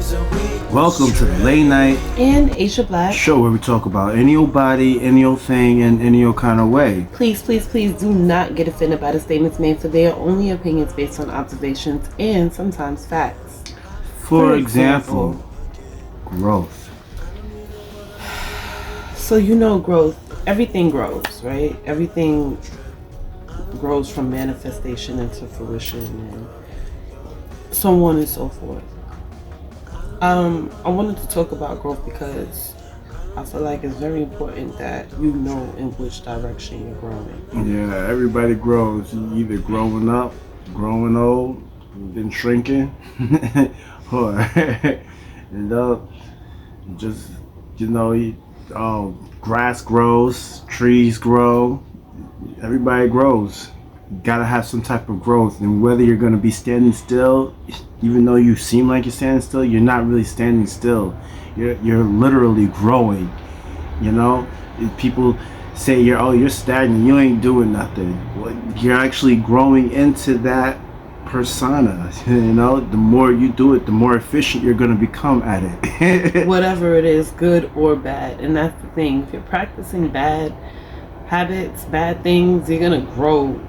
Welcome to the Late Night and Asia Black show where we talk about any old body, any old thing, and any old kind of way. Please do not get offended by the statements made, for they are only opinions based on observations and sometimes facts. For example, growth. So growth, everything grows, right? Everything grows from manifestation into fruition and so on and so forth. I wanted to talk about growth because I feel like it's very important that you know in which direction you're growing. Yeah, everybody grows. You either growing up, growing old, then shrinking, or grass grows, trees grow. Everybody grows. You gotta have some type of growth, and whether you're gonna be standing still, even though you seem like you're standing still, you're not really standing still. You're literally growing. You know, people say you're stagnant, you ain't doing nothing. Well, you're actually growing into that persona. You know, the more you do it, the more efficient you're gonna become at it. Whatever it is, good or bad, and that's the thing. If you're practicing bad habits, bad things, you're gonna grow.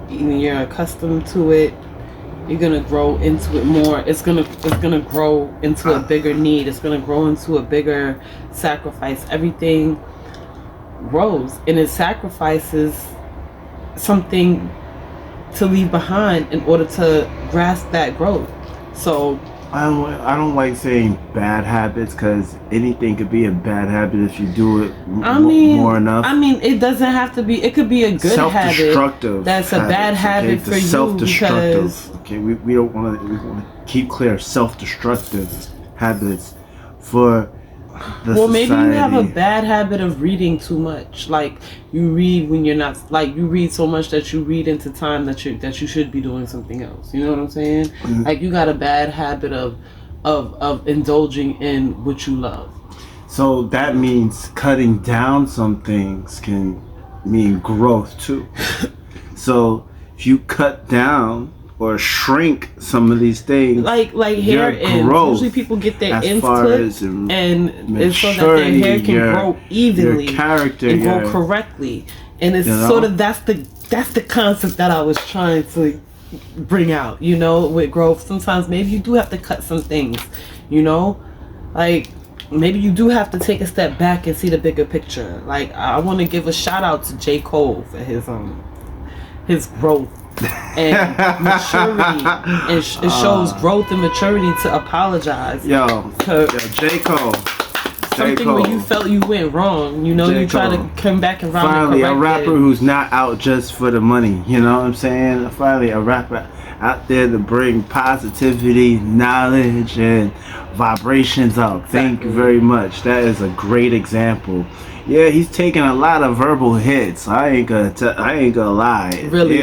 You're accustomed to it, you're gonna grow into it more. It's gonna grow into a bigger need. It's gonna grow into a bigger sacrifice. Everything grows, and it sacrifices something to leave behind in order to grasp that growth. So I don't like saying bad habits, because anything could be a bad habit if you do it more enough. I mean, it doesn't have to be. It could be a good self-destructive habit. That's a bad habit for you. Self-destructive. Okay, we don't want to. We want to keep clear. Self-destructive habits for the society. Maybe you have a bad habit of reading too much. Like you read when you're not. Like you read so much that you read into time that you should be doing something else. You know what I'm saying? Mm-hmm. Like you got a bad habit of indulging in what you love. So that means cutting down some things can mean growth too. So if you cut down or shrink some of these things, like hair ends. Usually people get their ends clipped, and it's so that their hair can grow evenly, your character, and grow correctly. And it's sort of that's the concept that I was trying to bring out. You know, with growth, sometimes maybe you do have to cut some things. You know, like maybe you do have to take a step back and see the bigger picture. Like I want to give a shout out to J. Cole for his growth and maturity, and it shows growth and maturity to apologize. Yo, J. Cole. Something where you felt you went wrong, you know, you try to come back around. Finally, and a rapper who's not out just for the money. You know what I'm saying? Finally, a rapper out there to bring positivity, knowledge, and vibrations out. Exactly. Thank you very much. That is a great example. Yeah, he's taking a lot of verbal hits. I ain't gonna lie. Really,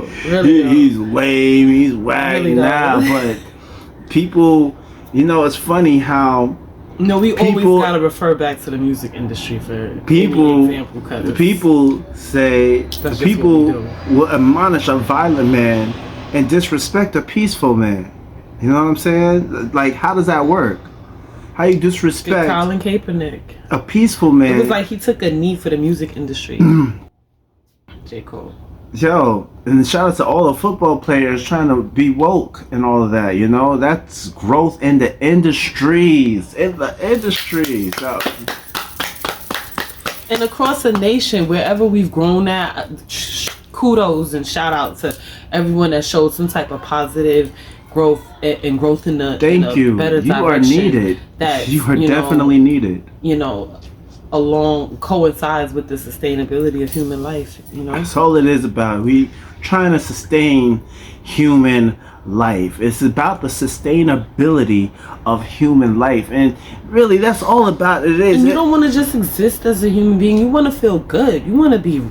he's lame. He's whack now. But people, you know, it's funny how. No, we always gotta refer back to the music industry for people. Example, people say people will admonish a violent man and disrespect a peaceful man. You know what I'm saying? Like, how does that work? How you disrespect Colin Kaepernick, a peaceful man? It was like he took a knee for the music industry. J. Cole. Yo, and shout out to all the football players trying to be woke and all of that. You know, that's growth in the industries. So. And across the nation, wherever we've grown at, kudos and shout out to everyone that showed some type of positive growth and growth in the better direction. You are needed. You are definitely needed. You know, along coincides with the sustainability of human life. You know, that's all it is about. We trying to sustain human life. It's about the sustainability of human life, and really, that's all about it is. And you don't want to just exist as a human being. You want to feel good. You want to be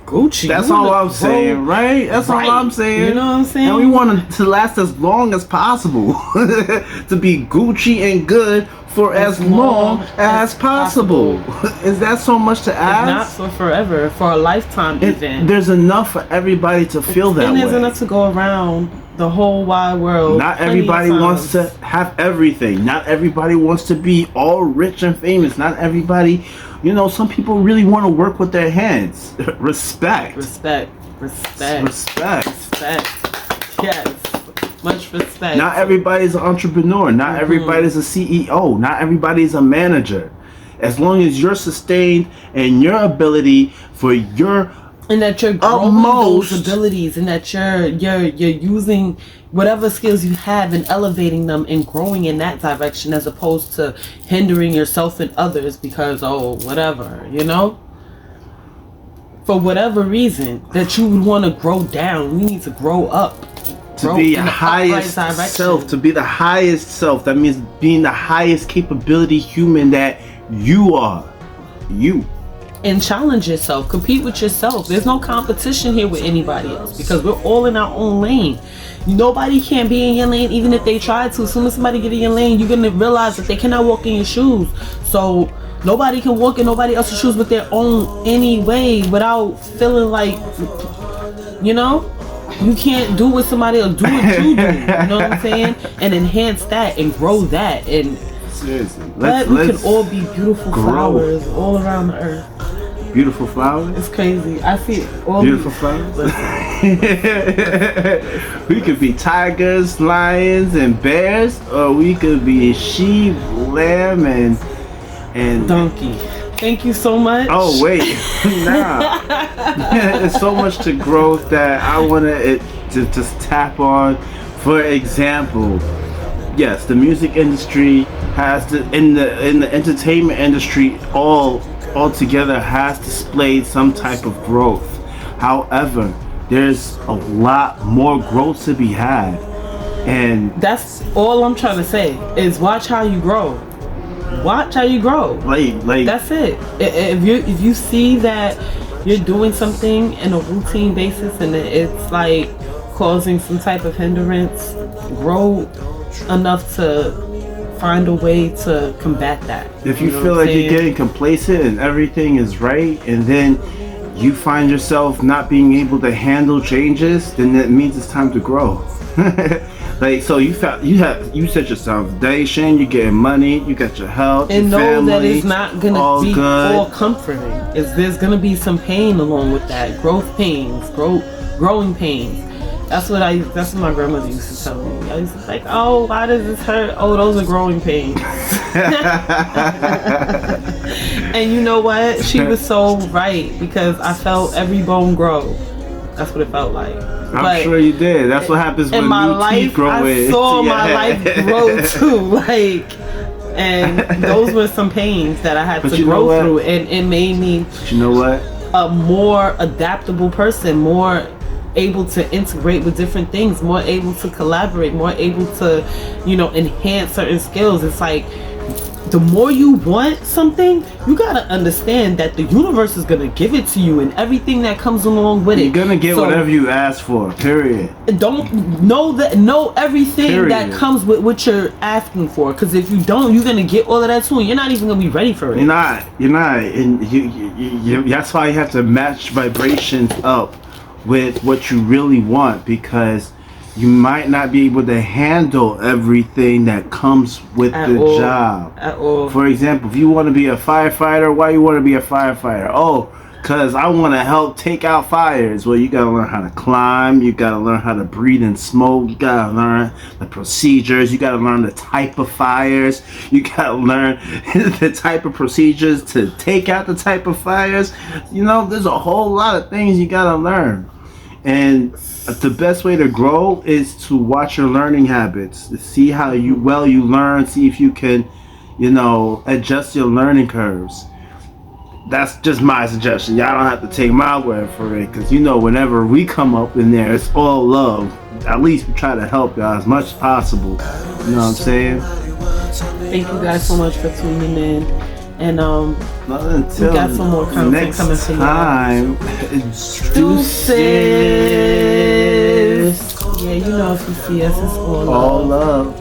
Gucci. That's all I'm saying, right? That's all I'm saying. You know what I'm saying? And we want it to last as long as possible. To be Gucci and good for as long as possible. Is that so much to ask? It's not for forever, for a lifetime even. There's enough for everybody to feel that way. And there's enough to go around the whole wide world. Not plenty of everybody wants to times. have everything. Not everybody wants to be all rich and famous. Not everybody, some people really want to work with their hands. Respect. Respect. Yes. Much respect. Not everybody's an entrepreneur. Not everybody's a CEO. Not everybody's a manager. As long as you're sustained and your ability for your and that you're growing those abilities, and that you're using whatever skills you have and elevating them and growing in that direction, as opposed to hindering yourself and others because whatever, for whatever reason that you would want to grow down. You need to grow up. To be your highest self, to be the highest self. That means being the highest capability human that you are. You. And challenge yourself. Compete with yourself. There's no competition here with anybody else because we're all in our own lane. Nobody can be in your lane even if they try to. As soon as somebody get in your lane, you're going to realize that they cannot walk in your shoes. So nobody can walk in nobody else's shoes with their own anyway without feeling like, you can't do what somebody else do what you do. You know what I'm saying? And enhance that and grow that. And seriously, but we can all be beautiful flowers all around the earth. Beautiful flowers? It's crazy. I see all beautiful flowers. We could be tigers, lions, and bears, or we could be sheep, lamb, and donkey. Thank you so much. Oh wait, nah. There's so much to growth that I want to just tap on. For example, yes, the music industry has to, in the entertainment industry, all together has displayed some type of growth. However, there's a lot more growth to be had, and that's all I'm trying to say is watch how you grow. Watch how you grow. Like that's it. If you see that you're doing something in a routine basis and it's like causing some type of hindrance, grow enough to find a way to combat that. If you feel like you're getting complacent and everything is right, and then you find yourself not being able to handle changes, then that means it's time to grow. Like, so you set your foundation, you're getting money, you got your health, and your know family, that it's not gonna be good. all comforting. There's gonna be some pain along with that. Growth pains, growing pains. That's what my grandmother used to tell me. I used to be like, oh, why does this hurt? Oh, those are growing pains. And you know what? She was so right, because I felt every bone grow. That's what it felt like. I'm sure you did. That's what happens when new teeth grow in. I saw my life grow too. And those were some pains that I had to grow through, and it made me. But you know what? A more adaptable person, more able to integrate with different things, more able to collaborate, more able to, enhance certain skills. It's like, the more you want something, you gotta understand that the universe is gonna give it to you, and everything that comes along with it. You're gonna get whatever you ask for. Period. Don't know everything that comes with what you're asking for, because if you don't, you're gonna get all of that too, and you're not even gonna be ready for it. You're not, and you that's why you have to match vibrations up with what you really want, because you might not be able to handle everything that comes with the job. At all. For example, if you want to be a firefighter, why you want to be a firefighter? Oh, because I want to help take out fires. Well, you got to learn how to climb. You got to learn how to breathe in smoke. You got to learn the procedures. You got to learn the type of fires. You got to learn the type of procedures to take out the type of fires. There's a whole lot of things you got to learn. And the best way to grow is to watch your learning habits, to see how you learn, see if you can, adjust your learning curves. That's just my suggestion. Y'all don't have to take my word for it, because whenever we come up in there, it's all love. At least we try to help y'all as much as possible. You know what I'm saying? Thank you guys so much for tuning in. And until we got some more content coming for you. Deuces. Yeah, if you see us, it's all love.